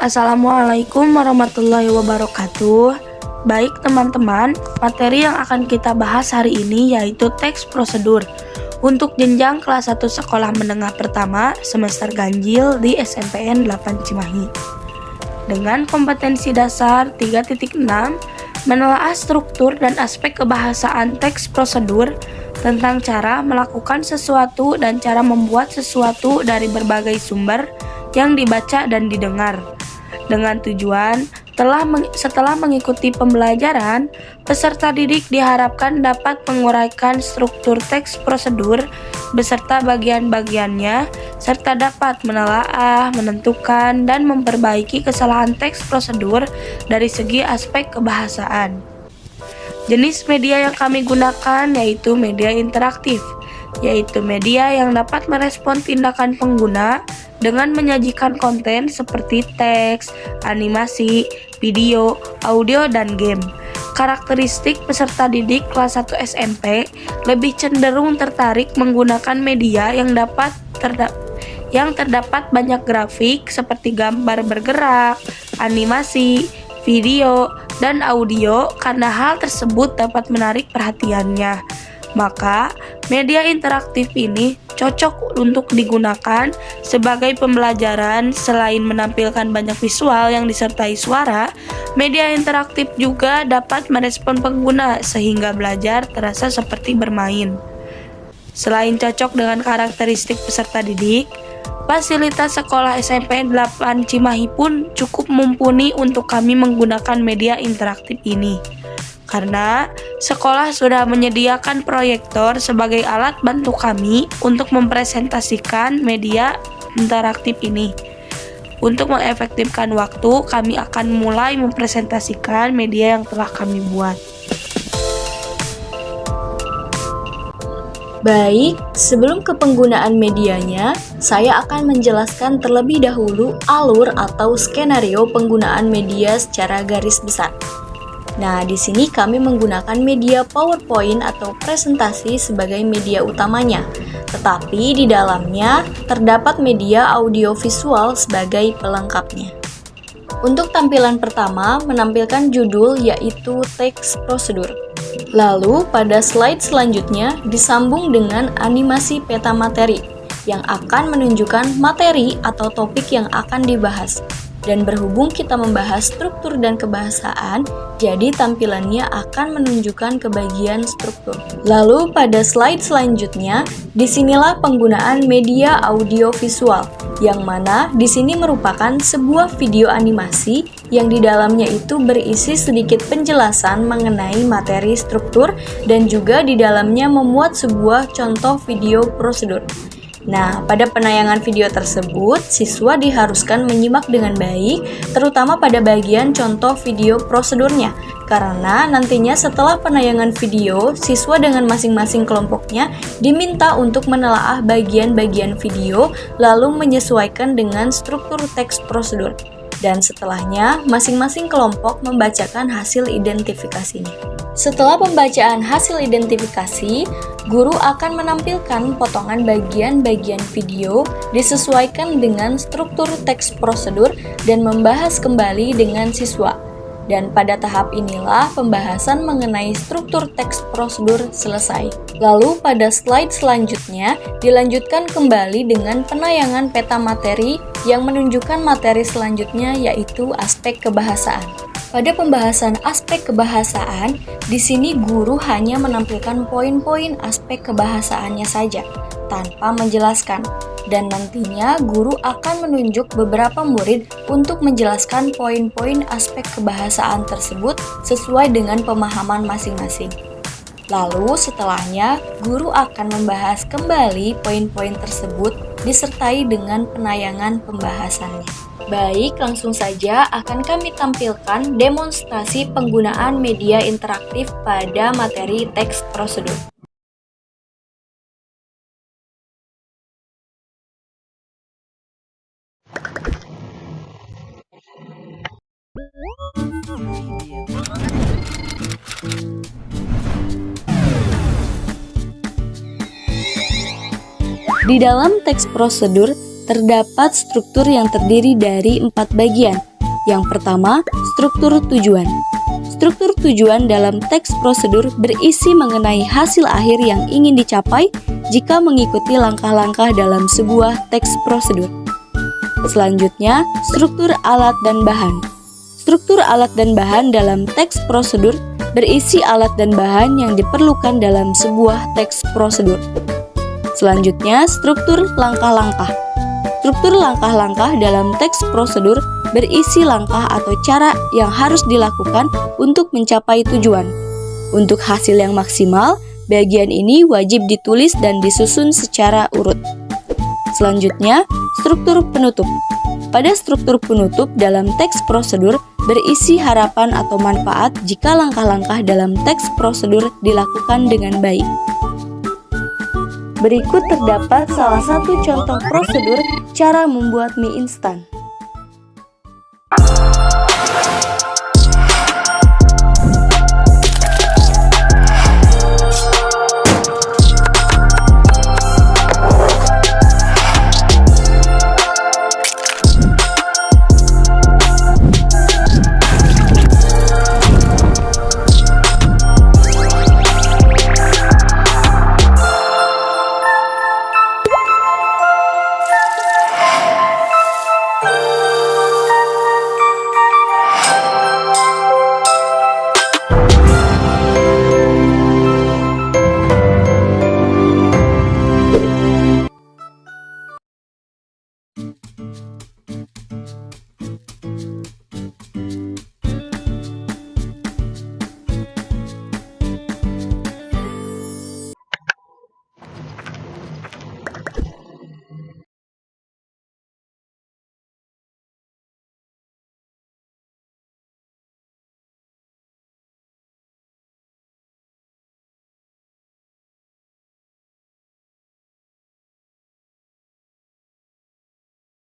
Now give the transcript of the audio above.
Assalamualaikum warahmatullahi wabarakatuh. Baik teman-teman, materi yang akan kita bahas hari ini yaitu teks prosedur untuk jenjang kelas 1 sekolah menengah pertama semester ganjil di SMPN 8 Cimahi. Dengan kompetensi dasar 3.6, menelaah struktur dan aspek kebahasaan teks prosedur tentang cara melakukan sesuatu dan cara membuat sesuatu dari berbagai sumber yang dibaca dan didengar. Dengan tujuan, setelah mengikuti pembelajaran, peserta didik diharapkan dapat menguraikan struktur teks prosedur beserta bagian-bagiannya, serta dapat menelaah, menentukan, dan memperbaiki kesalahan teks prosedur dari segi aspek kebahasaan. Jenis media yang kami gunakan yaitu media interaktif, yaitu media yang dapat merespon tindakan pengguna dengan menyajikan konten seperti teks, animasi, video, audio, dan game. Karakteristik peserta didik kelas 1 SMP lebih cenderung tertarik menggunakan media yang terdapat banyak grafik seperti gambar bergerak, animasi, video, dan audio karena hal tersebut dapat menarik perhatiannya. Maka, media interaktif ini cocok untuk digunakan sebagai pembelajaran. Selain menampilkan banyak visual yang disertai suara, media interaktif juga dapat merespon pengguna sehingga belajar terasa seperti bermain. Selain cocok dengan karakteristik peserta didik, fasilitas sekolah SMP 8 Cimahi pun cukup mumpuni untuk kami menggunakan media interaktif ini. Karena sekolah sudah menyediakan proyektor sebagai alat bantu kami untuk mempresentasikan media interaktif ini. Untuk mengefektifkan waktu, kami akan mulai mempresentasikan media yang telah kami buat. Baik, sebelum ke penggunaan medianya, saya akan menjelaskan terlebih dahulu alur atau skenario penggunaan media secara garis besar. Nah, di sini kami menggunakan media PowerPoint atau presentasi sebagai media utamanya, tetapi di dalamnya terdapat media audiovisual sebagai pelengkapnya. Untuk tampilan pertama, menampilkan judul yaitu teks prosedur. Lalu, pada slide selanjutnya disambung dengan animasi peta materi yang akan menunjukkan materi atau topik yang akan dibahas. Dan berhubung kita membahas struktur dan kebahasaan, jadi tampilannya akan menunjukkan ke bagian struktur. Lalu pada slide selanjutnya, disinilah penggunaan media audiovisual, yang mana di sini merupakan sebuah video animasi yang di dalamnya itu berisi sedikit penjelasan mengenai materi struktur dan juga di dalamnya memuat sebuah contoh video prosedur. Nah, pada penayangan video tersebut, siswa diharuskan menyimak dengan baik, terutama pada bagian contoh video prosedurnya, karena nantinya setelah penayangan video, siswa dengan masing-masing kelompoknya diminta untuk menelaah bagian-bagian video, lalu menyesuaikan dengan struktur teks prosedur. Dan setelahnya, masing-masing kelompok membacakan hasil identifikasinya. Setelah pembacaan hasil identifikasi, guru akan menampilkan potongan bagian-bagian video disesuaikan dengan struktur teks prosedur dan membahas kembali dengan siswa. Dan pada tahap inilah pembahasan mengenai struktur teks prosedur selesai. Lalu pada slide selanjutnya dilanjutkan kembali dengan penayangan peta materi yang menunjukkan materi selanjutnya yaitu aspek kebahasaan. Pada pembahasan aspek kebahasaan, di sini guru hanya menampilkan poin-poin aspek kebahasaannya saja, tanpa menjelaskan. Dan nantinya guru akan menunjuk beberapa murid untuk menjelaskan poin-poin aspek kebahasaan tersebut sesuai dengan pemahaman masing-masing. Lalu setelahnya, guru akan membahas kembali poin-poin tersebut disertai dengan penayangan pembahasannya. Baik, langsung saja akan kami tampilkan demonstrasi penggunaan media interaktif pada materi teks prosedur. Di dalam teks prosedur terdapat struktur yang terdiri dari 4 bagian. Yang pertama, struktur tujuan. Struktur tujuan dalam teks prosedur berisi mengenai hasil akhir yang ingin dicapai jika mengikuti langkah-langkah dalam sebuah teks prosedur. Selanjutnya, struktur alat dan bahan. Struktur alat dan bahan dalam teks prosedur berisi alat dan bahan yang diperlukan dalam sebuah teks prosedur. Selanjutnya, struktur langkah-langkah. Struktur langkah-langkah dalam teks prosedur berisi langkah atau cara yang harus dilakukan untuk mencapai tujuan. Untuk hasil yang maksimal, bagian ini wajib ditulis dan disusun secara urut. Selanjutnya, struktur penutup. Pada struktur penutup dalam teks prosedur berisi harapan atau manfaat jika langkah-langkah dalam teks prosedur dilakukan dengan baik. Berikut terdapat salah satu contoh prosedur cara membuat mie instan.